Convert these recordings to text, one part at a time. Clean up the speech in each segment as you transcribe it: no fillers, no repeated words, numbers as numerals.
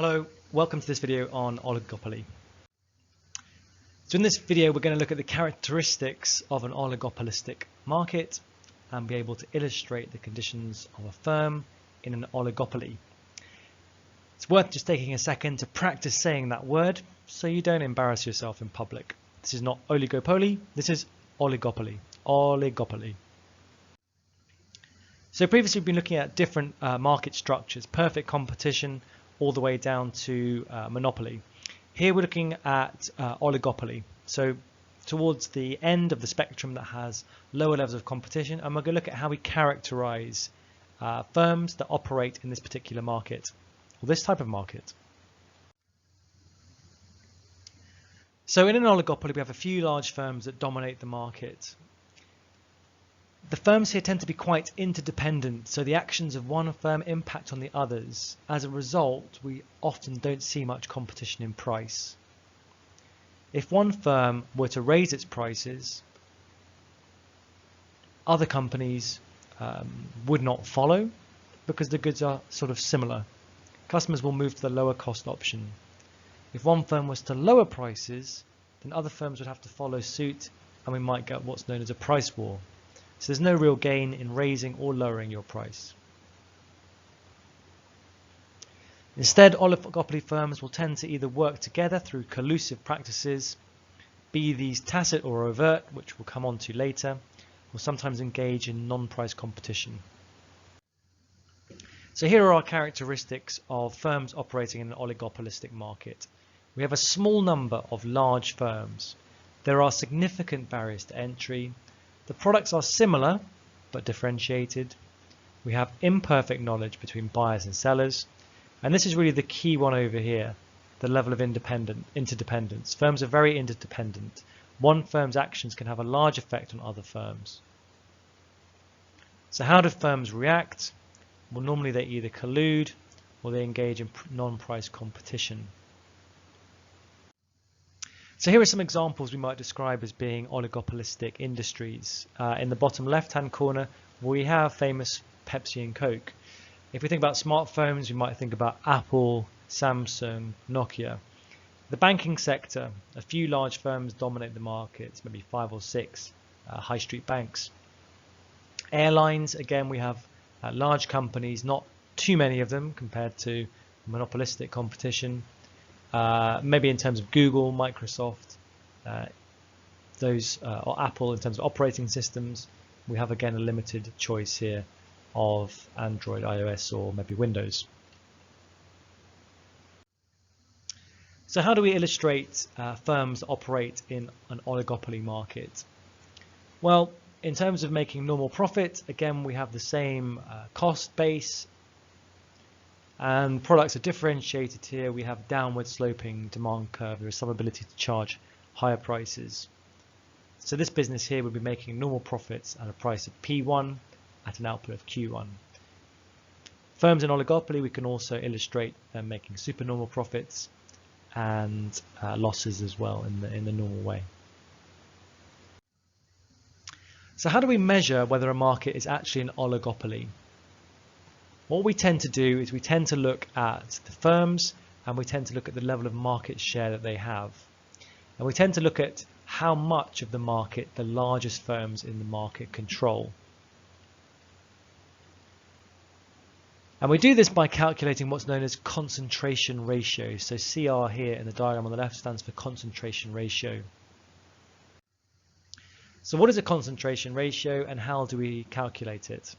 Hello, welcome to this video on oligopoly. So in this video we're going to look at the characteristics of an oligopolistic market and be able to illustrate the conditions of a firm in an oligopoly. It's worth just taking a second to practice saying that word so you don't embarrass yourself in public. This is not oligopoly, this is oligopoly. Oligopoly. So previously we've been looking at different market structures, perfect competition, all the way down to monopoly. Here we're looking at oligopoly. So towards the end of the spectrum that has lower levels of competition, and we're going to look at how we characterize firms that operate in this particular market, or this type of market. So in an oligopoly, we have a few large firms that dominate the market. The firms here tend to be quite interdependent, so the actions of one firm impact on the others. As a result, we often don't see much competition in price. If one firm were to raise its prices, other companies would not follow because the goods are sort of similar. Customers will move to the lower cost option. If one firm was to lower prices, then other firms would have to follow suit, and we might get what's known as a price war. So there's no real gain in raising or lowering your price. Instead, oligopoly firms will tend to either work together through collusive practices, be these tacit or overt, which we'll come on to later, or sometimes engage in non-price competition. So here are our characteristics of firms operating in an oligopolistic market. We have a small number of large firms. There are significant barriers to entry. The products are similar but differentiated. We have imperfect knowledge between buyers and sellers, and this is really the key one over here, the level of interdependence. Firms are very interdependent. One firm's actions can have a large effect on other firms. So how do firms react? Well, normally they either collude or they engage in non-price competition. So here are some examples we might describe as being oligopolistic industries. In the bottom left-hand corner, we have famous Pepsi and Coke. If we think about smartphones, we might think about Apple, Samsung, Nokia. The banking sector, a few large firms dominate the market, maybe 5 or 6 high street banks. Airlines, again, we have large companies, not too many of them compared to monopolistic competition. Maybe in terms of Google, Microsoft, or Apple in terms of operating systems, we have again a limited choice here of Android, iOS, or maybe Windows. So how do we illustrate firms that operate in an oligopoly market? Well, in terms of making normal profit, again, we have the same cost base. And products are differentiated here. We have downward sloping demand curve. There is some ability to charge higher prices. So this business here would be making normal profits at a price of P1 at an output of Q1. Firms in oligopoly, we can also illustrate them making supernormal profits and losses as well in the normal way. So how do we measure whether a market is actually an oligopoly? What we tend to do is we tend to look at the firms and we tend to look at the level of market share that they have. And we tend to look at how much of the market the largest firms in the market control. And we do this by calculating what's known as concentration ratio. So CR here in the diagram on the left stands for concentration ratio. So what is a concentration ratio and how do we calculate it?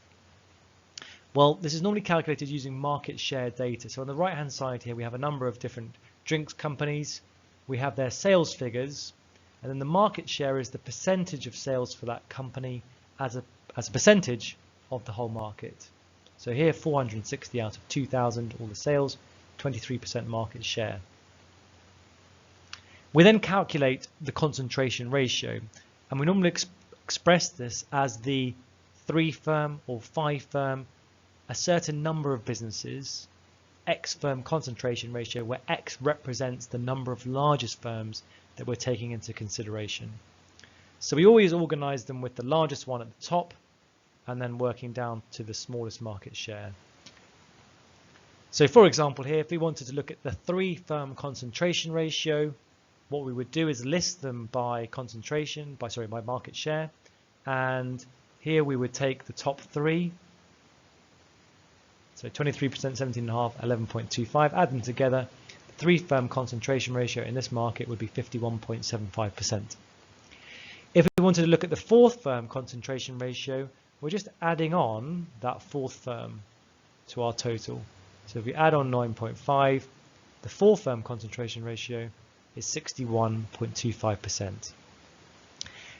Well, this is normally calculated using market share data. So on the right hand side here we have a number of different drinks companies. We have their sales figures, and then the market share is the percentage of sales for that company as a percentage of the whole market. So here 460 out of 2,000, all the sales, 23% market share. We then calculate the concentration ratio, and we normally express this as the 3 firm or 5 firm, a certain number of businesses, X firm concentration ratio, where X represents the number of largest firms that we're taking into consideration. So we always organize them with the largest one at the top and then working down to the smallest market share. So for example here, if we wanted to look at the 3 firm concentration ratio, what we would do is list them by concentration, by market share, and here we would take the top 3, so 23%, 17.5%, 11.25, add them together. The 3 firm concentration ratio in this market would be 51.75%. If we wanted to look at the 4th firm concentration ratio, we're just adding on that 4th firm to our total. So if we add on 9.5, the 4 firm concentration ratio is 61.25%.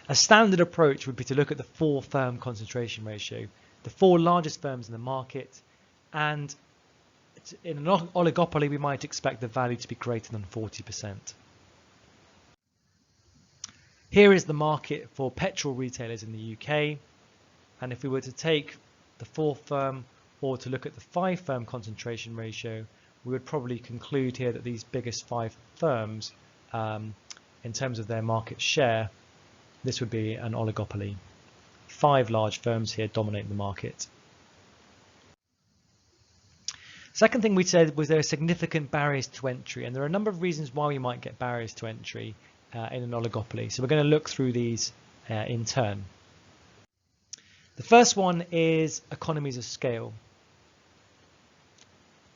A standard approach would be to look at the 4 firm concentration ratio, the 4 largest firms in the market, and in an oligopoly we might expect the value to be greater than 40%. Here is the market for petrol retailers in the UK, and if we were to take the 4th firm or to look at the 5 firm concentration ratio, we would probably conclude here that these biggest 5 firms, in terms of their market share, this would be an oligopoly. 5 large firms here dominate the market. Second thing we said was there are significant barriers to entry, and there are a number of reasons why we might get barriers to entry in an oligopoly. So we're going to look through these in turn. The first one is economies of scale.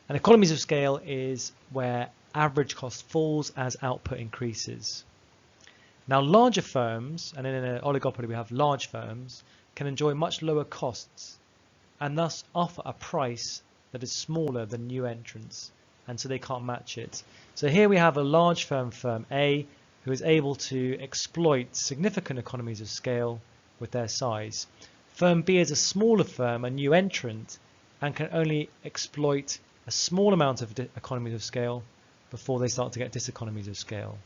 And economies of scale is where average cost falls as output increases. Now larger firms, and in an oligopoly we have large firms, can enjoy much lower costs and thus offer a price that is smaller than new entrants, and so they can't match it. So here we have a large firm, firm A, who is able to exploit significant economies of scale with their size. Firm B is a smaller firm, a new entrant, and can only exploit a small amount of economies of scale before they start to get diseconomies of scale.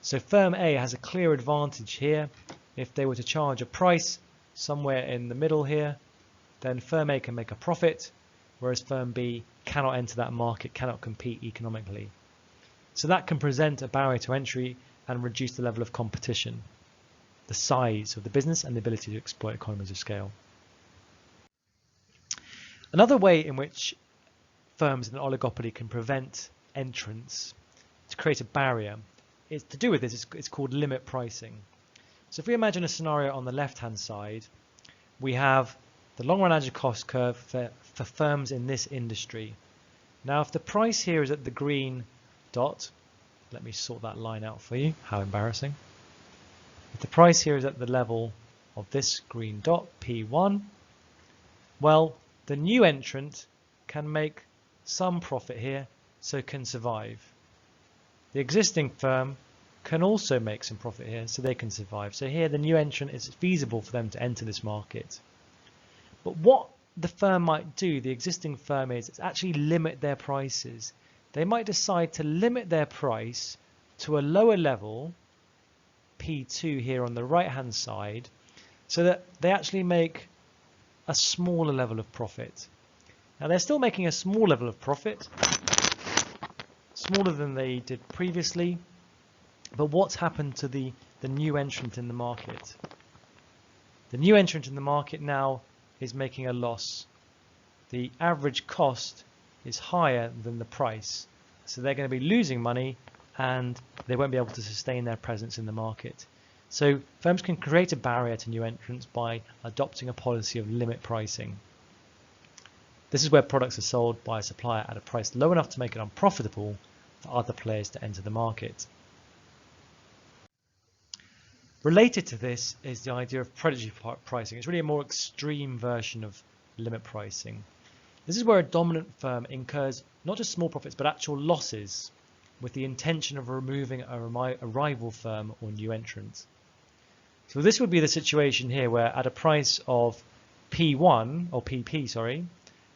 So firm A has a clear advantage here. If they were to charge a price somewhere in the middle here, then firm A can make a profit, whereas firm B cannot enter that market, cannot compete economically. So that can present a barrier to entry and reduce the level of competition, the size of the business and the ability to exploit economies of scale. Another way in which firms in an oligopoly can prevent entrance to create a barrier is to do with this. It's called limit pricing. So if we imagine a scenario on the left hand side, we have the long run average cost curve for firms in this industry. Now if the price here is at the green dot, let me sort that line out for you, how embarrassing. If the price here is at the level of this green dot, P1, well, the new entrant can make some profit here, so can survive. The existing firm can also make some profit here, so they can survive. So here the new entrant, is feasible for them to enter this market. But what the firm might do, the existing firm, is actually limit their prices. They might decide to limit their price to a lower level, P2 here on the right hand side, so that they actually make a smaller level of profit. Now they're still making a small level of profit, smaller than they did previously, but what's happened to the new entrant in the market? The new entrant in the market now is making a loss. The average cost is higher than the price, so they're going to be losing money and they won't be able to sustain their presence in the market. So firms can create a barrier to new entrants by adopting a policy of limit pricing. This is where products are sold by a supplier at a price low enough to make it unprofitable for other players to enter the market. Related to this is the idea of predatory pricing. It's really a more extreme version of limit pricing. This is where a dominant firm incurs not just small profits but actual losses with the intention of removing a rival firm or new entrant. So this would be the situation here where at a price of P1 or PP, sorry,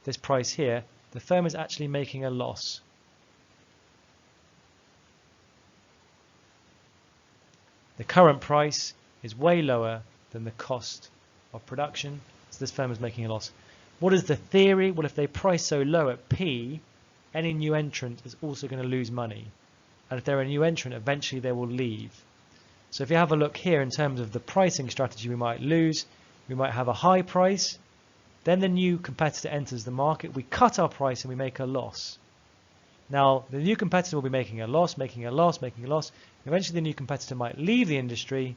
this price here, the firm is actually making a loss. The current price is way lower than the cost of production, so this firm is making a loss. What is the theory? Well, if they price so low at P, any new entrant is also going to lose money. And if they're a new entrant, eventually they will leave. So if you have a look here in terms of the pricing strategy we might lose, we might have a high price, then the new competitor enters the market, we cut our price and we make a loss. Now, the new competitor will be making a loss, making a loss, making a loss. Eventually, the new competitor might leave the industry,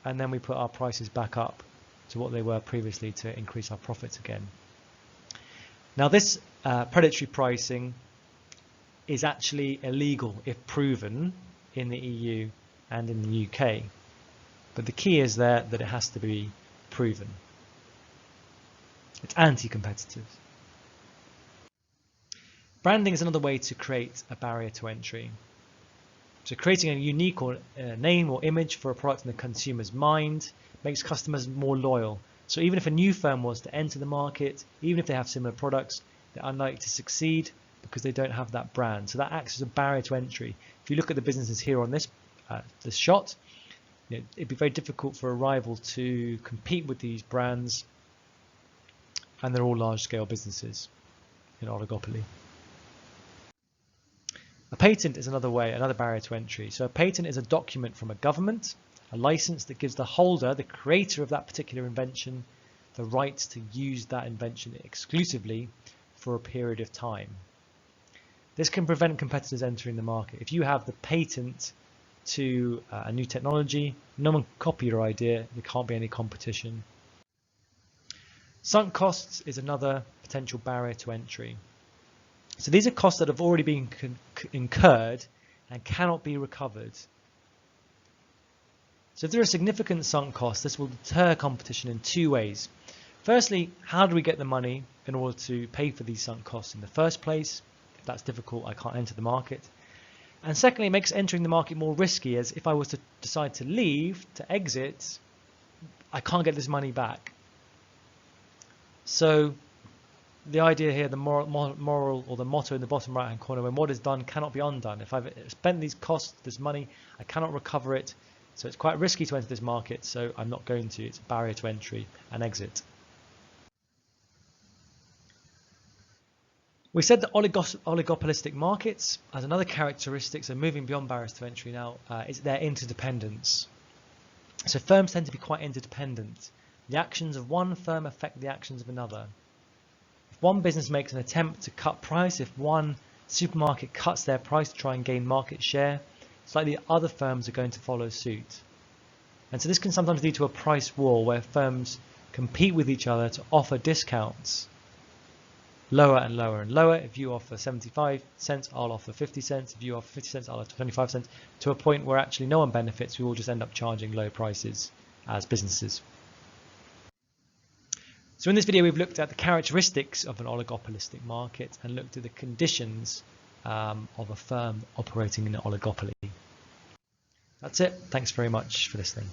and then we put our prices back up to what they were previously to increase our profits again. Now, this predatory pricing is actually illegal if proven in the EU and in the UK. But the key is there that it has to be proven. It's anti-competitive. Branding is another way to create a barrier to entry. So creating a unique name or image for a product in the consumer's mind makes customers more loyal. So even if a new firm was to enter the market, even if they have similar products, they're unlikely to succeed because they don't have that brand. So that acts as a barrier to entry. If you look at the businesses here on this shot, it'd be very difficult for a rival to compete with these brands, and they're all large-scale businesses in oligopoly. A patent is another barrier to entry. So a patent is a document from a government, a license that gives the holder, the creator of that particular invention, the right to use that invention exclusively for a period of time. This can prevent competitors entering the market. If you have the patent to a new technology, no one can copy your idea, there can't be any competition. Sunk costs is another potential barrier to entry. So these are costs that have already been incurred and cannot be recovered. So if there are significant sunk costs, this will deter competition in two ways. Firstly, how do we get the money in order to pay for these sunk costs in the first place? If that's difficult, I can't enter the market. And secondly, it makes entering the market more risky, as if I was to decide to leave, to exit, I can't get this money back. So the idea here, the moral or the motto in the bottom right hand corner, when what is done cannot be undone. If I've spent these costs, this money, I cannot recover it. So it's quite risky to enter this market, so I'm not going to. It's a barrier to entry and exit. We said that oligopolistic markets, as another characteristic, so moving beyond barriers to entry now, is their interdependence. So firms tend to be quite interdependent. The actions of one firm affect the actions of another. If one business makes an attempt to cut price, if one supermarket cuts their price to try and gain market share, it's likely other firms are going to follow suit. And so this can sometimes lead to a price war where firms compete with each other to offer discounts lower and lower and lower. If you offer 75 cents, I'll offer 50 cents. If you offer 50 cents, I'll offer 25 cents, to a point where actually no one benefits. We all just end up charging low prices as businesses. So in this video, we've looked at the characteristics of an oligopolistic market and looked at the conditions of a firm operating in an oligopoly. That's it. Thanks very much for listening.